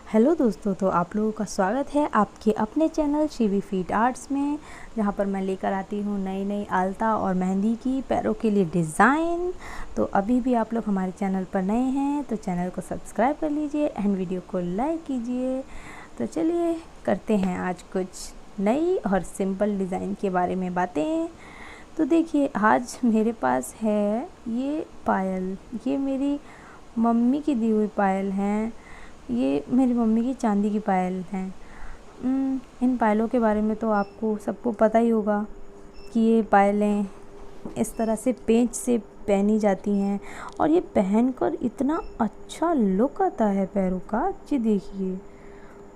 Hello दोस्तों, तो आप लोगों का स्वागत है आपके अपने चैनल शिवी फीट आर्ट्स में, जहां पर मैं लेकर आती हूं नई नई आलता और मेहंदी की पैरों के लिए डिज़ाइन। तो अभी भी आप लोग हमारे चैनल पर नए हैं तो चैनल को सब्सक्राइब कर लीजिए एंड वीडियो को लाइक कीजिए। तो चलिए करते हैं आज कुछ नई और सिंपल डिज़ाइन के बारे में बातें। तो देखिए, आज मेरे पास है ये पायल। ये मेरी मम्मी की दी हुई पायल हैं। ये मेरी मम्मी की चांदी की पायल हैं। इन पायलों के बारे में तो आपको सबको पता ही होगा कि ये पायलें इस तरह से पेंच से पहनी जाती हैं और ये पहनकर इतना अच्छा लुक आता है पैरों का। जी देखिए,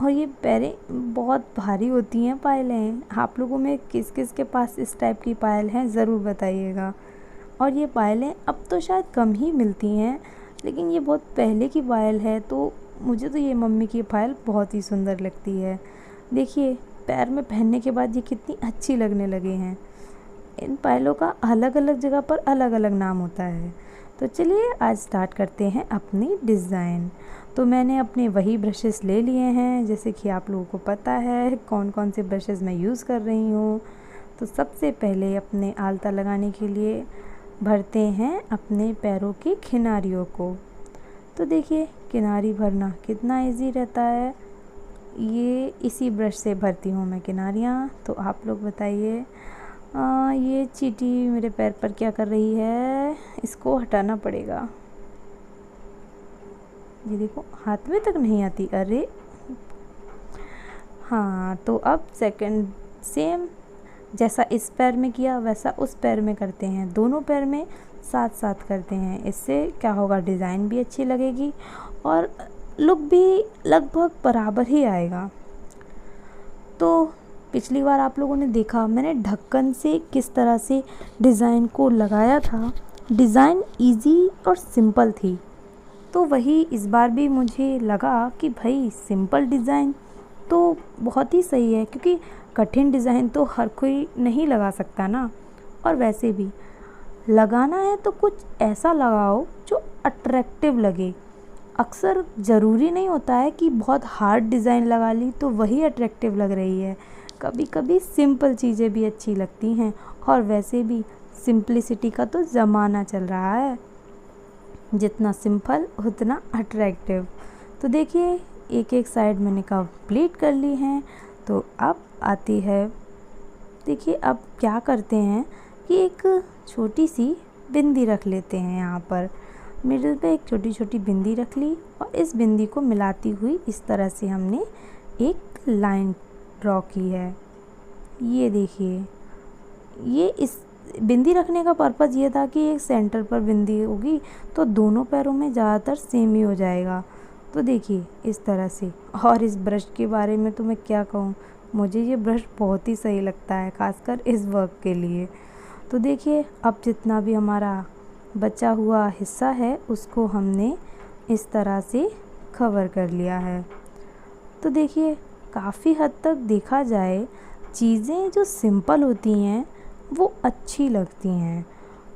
और ये पैरें बहुत भारी होती हैं पायलें। आप लोगों में किस किस के पास इस टाइप की पायल हैं ज़रूर बताइएगा। और ये पायलें अब तो शायद कम ही मिलती हैं, लेकिन ये बहुत पहले की पायल है, तो मुझे तो ये मम्मी की पायल बहुत ही सुंदर लगती है। देखिए, पैर में पहनने के बाद ये कितनी अच्छी लगने लगे हैं। इन पायलों का अलग अलग जगह पर अलग अलग नाम होता है। तो चलिए आज स्टार्ट करते हैं अपनी डिज़ाइन। तो मैंने अपने वही ब्रशेस ले लिए हैं, जैसे कि आप लोगों को पता है कौन कौन से ब्रशेस मैं यूज़ कर रही हूँ। तो सबसे पहले अपने आलता लगाने के लिए भरते हैं अपने पैरों की किनारियों को। तो देखिए, किनारी भरना कितना इजी रहता है। ये इसी ब्रश से भरती हूँ मैं किनारियाँ। तो आप लोग बताइए, ये चींटी मेरे पैर पर क्या कर रही है? इसको हटाना पड़ेगा। ये देखो, हाथ में तक नहीं आती। अरे हाँ, तो अब सेकंड सेम जैसा इस पैर में किया वैसा उस पैर में करते हैं। दोनों पैर में साथ साथ करते हैं। इससे क्या होगा, डिज़ाइन भी अच्छी लगेगी और लुक भी लगभग बराबर ही आएगा। तो पिछली बार आप लोगों ने देखा मैंने ढक्कन से किस तरह से डिज़ाइन को लगाया था। डिज़ाइन इजी और सिंपल थी, तो वही इस बार भी मुझे लगा कि भाई सिंपल डिज़ाइन तो बहुत ही सही है, क्योंकि कठिन डिज़ाइन तो हर कोई नहीं लगा सकता ना। और वैसे भी लगाना है तो कुछ ऐसा लगाओ जो अट्रैक्टिव लगे। अक्सर ज़रूरी नहीं होता है कि बहुत हार्ड डिज़ाइन लगा ली तो वही अट्रैक्टिव लग रही है। कभी कभी सिंपल चीज़ें भी अच्छी लगती हैं, और वैसे भी सिंप्लिसिटी का तो ज़माना चल रहा है। जितना सिंपल उतना अट्रैक्टिव। तो देखिए, एक एक साइड मैंने कंप्लीट कर ली हैं। तो अब आती है, देखिए अब क्या करते हैं कि एक छोटी सी बिंदी रख लेते हैं। यहाँ पर मिडिल पे एक छोटी छोटी बिंदी रख ली और इस बिंदी को मिलाती हुई इस तरह से हमने एक लाइन ड्रॉ की है। ये देखिए, ये इस बिंदी रखने का पर्पज़ ये था कि एक सेंटर पर बिंदी होगी तो दोनों पैरों में ज़्यादातर सेम ही हो जाएगा। तो देखिए इस तरह से। और इस ब्रश के बारे में तो मैं क्या कहूँ, मुझे ये ब्रश बहुत ही सही लगता है, खासकर इस वर्क के लिए। तो देखिए, अब जितना भी हमारा बचा हुआ हिस्सा है उसको हमने इस तरह से कवर कर लिया है। तो देखिए, काफ़ी हद तक देखा जाए चीज़ें जो सिंपल होती हैं वो अच्छी लगती हैं।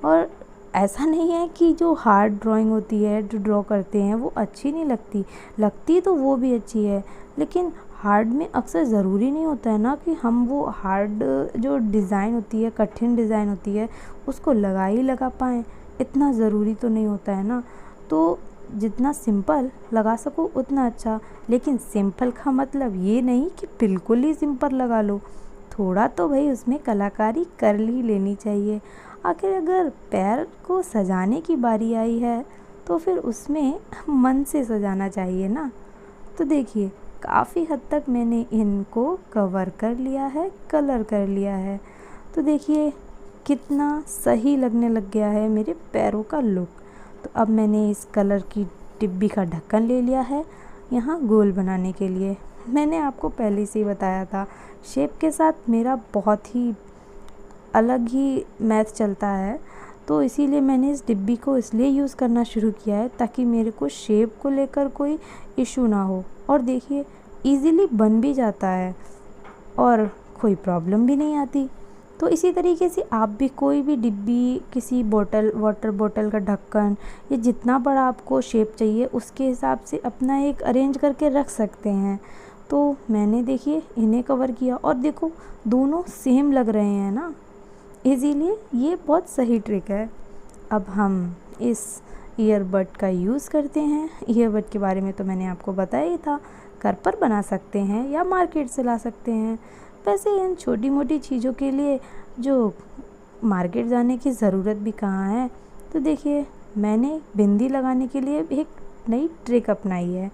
और ऐसा नहीं है कि जो हार्ड ड्राइंग होती है, जो ड्रॉ करते हैं, वो अच्छी नहीं लगती। लगती तो वो भी अच्छी है, लेकिन हार्ड में अक्सर ज़रूरी नहीं होता है ना कि हम वो हार्ड जो डिज़ाइन होती है, कठिन डिज़ाइन होती है, उसको लगा पाएँ। इतना ज़रूरी तो नहीं होता है ना। तो जितना सिंपल लगा सको उतना अच्छा। लेकिन सिंपल का मतलब ये नहीं कि बिल्कुल ही सिंपल लगा लो। थोड़ा तो भाई उसमें कलाकारी कर ही लेनी चाहिए। आखिर अगर पैर को सजाने की बारी आई है तो फिर उसमें मन से सजाना चाहिए ना। तो देखिए, काफ़ी हद तक मैंने इनको कवर कर लिया है, कलर कर लिया है। तो देखिए कितना सही लगने लग गया है मेरे पैरों का लुक। तो अब मैंने इस कलर की डिब्बी का ढक्कन ले लिया है यहाँ गोल बनाने के लिए। मैंने आपको पहले से ही बताया था, शेप के साथ मेरा बहुत ही अलग ही मैथ चलता है। तो इसीलिए मैंने इस डिब्बी को इसलिए यूज़ करना शुरू किया है ताकि मेरे को शेप को लेकर कोई इशू ना हो। और देखिए, इजीली बन भी जाता है और कोई प्रॉब्लम भी नहीं आती। तो इसी तरीके से आप भी कोई भी डिब्बी, किसी बोतल, वाटर बोतल का ढक्कन, या जितना बड़ा आपको शेप चाहिए उसके हिसाब से अपना एक अरेंज करके रख सकते हैं। तो मैंने देखिए इन्हें कवर किया और देखो दोनों सेम लग रहे हैं ना, इसीलिए ये बहुत सही ट्रिक है। अब हम इस ईयरबड का यूज़ करते हैं। ईयरबड के बारे में तो मैंने आपको बताया ही था, घर पर बना सकते हैं या मार्केट से ला सकते हैं। वैसे इन छोटी मोटी चीज़ों के लिए जो मार्केट जाने की ज़रूरत भी कहाँ है। तो देखिए मैंने बिंदी लगाने के लिए एक नई ट्रिक अपनाई है।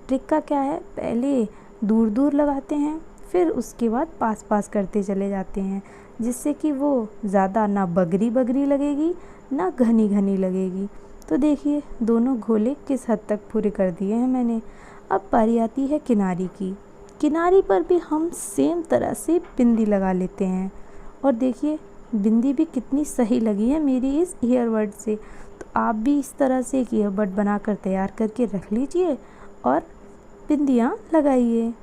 ट्रिक का क्या है, पहले दूर दूर लगाते हैं, फिर उसके बाद पास पास करते चले जाते हैं, जिससे कि वो ज़्यादा ना बगरी बगरी लगेगी ना घनी घनी लगेगी। तो देखिए दोनों गोले किस हद तक पूरे कर दिए हैं मैंने। अब बारी आती है किनारी की। किनारी पर भी हम सेम तरह से बिंदी लगा लेते हैं और देखिए बिंदी भी कितनी सही लगी है मेरी इस ईयरबड से। तो आप भी इस तरह से एक ईयरबड बनाकर तैयार करके रख लीजिए और बिंदियाँ लगाइए।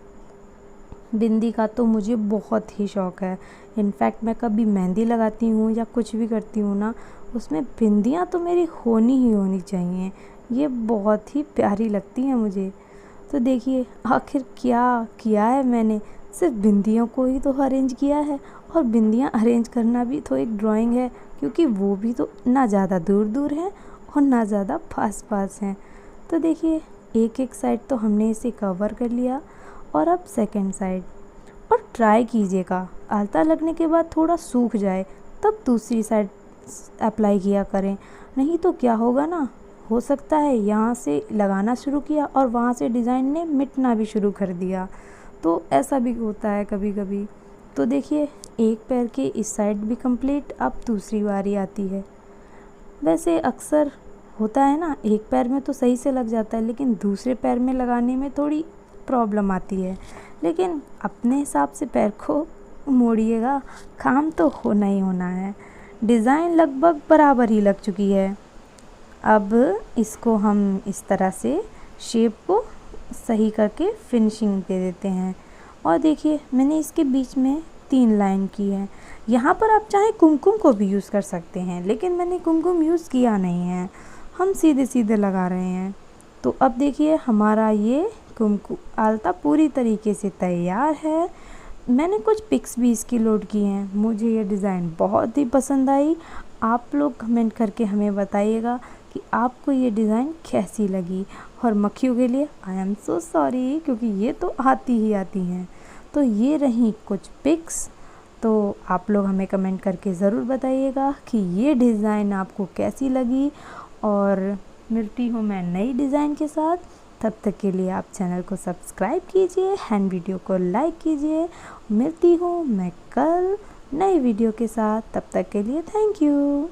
बिंदी का तो मुझे बहुत ही शौक़ है। इनफैक्ट मैं कभी मेहंदी लगाती हूँ या कुछ भी करती हूँ ना, उसमें बिंदियाँ तो मेरी होनी ही होनी चाहिए। ये बहुत ही प्यारी लगती हैं मुझे। तो देखिए आखिर क्या किया है मैंने, सिर्फ बिंदियों को ही तो अरेंज किया है, और बिंदियाँ अरेंज करना भी तो एक ड्राइंग है, क्योंकि वो भी तो ना ज़्यादा दूर दूर हैं और ना ज़्यादा पास पास हैं। तो देखिए एक एक साइड तो हमने इसे कवर कर लिया, और अब सेकंड साइड। और ट्राई कीजिएगा आलता लगने के बाद थोड़ा सूख जाए तब दूसरी साइड अप्लाई किया करें, नहीं तो क्या होगा ना, हो सकता है यहाँ से लगाना शुरू किया और वहाँ से डिज़ाइन ने मिटना भी शुरू कर दिया। तो ऐसा भी होता है कभी कभी। तो देखिए एक पैर के इस साइड भी कंप्लीट, अब दूसरी बारी आती है। वैसे अक्सर होता है ना, एक पैर में तो सही से लग जाता है, लेकिन दूसरे पैर में लगाने में थोड़ी प्रॉब्लम आती है। लेकिन अपने हिसाब से पैर को मोड़िएगा, काम तो होना ही होना है। डिज़ाइन लगभग बराबर ही लग चुकी है। अब इसको हम इस तरह से शेप को सही करके फिनिशिंग दे देते हैं। और देखिए मैंने इसके बीच में 3 लाइन की है। यहाँ पर आप चाहे कुमकुम को भी यूज़ कर सकते हैं, लेकिन मैंने कुमकुम यूज़ किया नहीं है, हम सीधे सीधे लगा रहे हैं। तो अब देखिए हमारा ये कुमकुम आलता पूरी तरीके से तैयार है। मैंने कुछ पिक्स भी इसकी लोड की हैं। मुझे ये डिज़ाइन बहुत ही पसंद आई। आप लोग कमेंट करके हमें बताइएगा कि आपको ये डिज़ाइन कैसी लगी। और मक्खियों के लिए आई एम सो सॉरी, क्योंकि ये तो आती ही आती हैं। तो ये रही कुछ पिक्स। तो आप लोग हमें कमेंट करके ज़रूर बताइएगा कि ये डिज़ाइन आपको कैसी लगी। और मिलती हूँ मैं नई डिज़ाइन के साथ। तब तक के लिए आप चैनल को सब्सक्राइब कीजिए, एंड वीडियो को लाइक कीजिए। मिलती हूँ मैं कल नई वीडियो के साथ। तब तक के लिए थैंक यू।